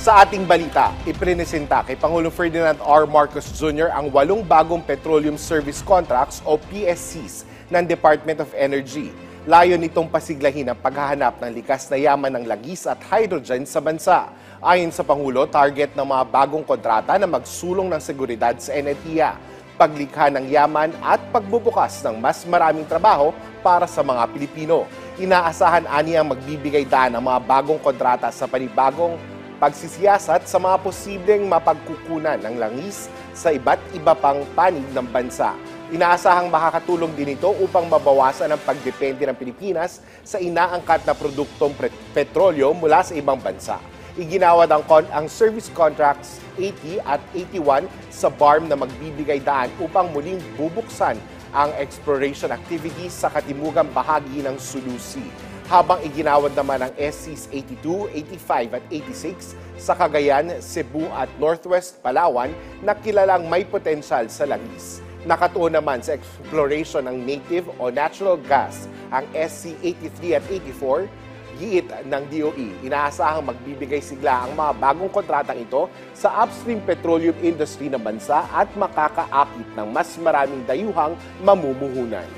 Sa ating balita, iprinesenta kay Pangulong Ferdinand R. Marcos Jr. ang 8 bagong Petroleum Service Contracts o PSCs ng Department of Energy. Layo nitong pasiglahin ang paghahanap ng likas na yaman ng langis at hydrogen sa bansa. Ayon sa Pangulo, target ng mga bagong kontrata na magsulong ng seguridad sa enerhiya, paglikha ng yaman at pagbubukas ng mas maraming trabaho para sa mga Pilipino. Inaasahan ani ang magbibigay daan ng mga bagong kontrata sa panibagong pagsisiyasat sa mga posibleng mapagkukunan ng langis sa iba't iba pang panig ng bansa. Inaasahang makakatulong din ito upang mabawasan ang pagdepende ng Pilipinas sa inaangkat na produktong petrolyo mula sa ibang bansa. Iginawad ang service contracts 80 at 81 sa BARM na magbibigay daan upang muling bubuksan ang exploration activities sa katimugang bahagi ng Sulu Sea. Habang iginawad naman ang SCs 82, 85 at 86 sa Cagayan, Cebu at Northwest Palawan na kilalang may potensyal sa langis. Nakatuon naman sa exploration ng native o natural gas ang SC 83 at 84, giit ng DOE. Inaasahang magbibigay sigla ang mga bagong kontratang ito sa upstream petroleum industry ng bansa at makakaakit ng mas maraming dayuhang mamumuhunan.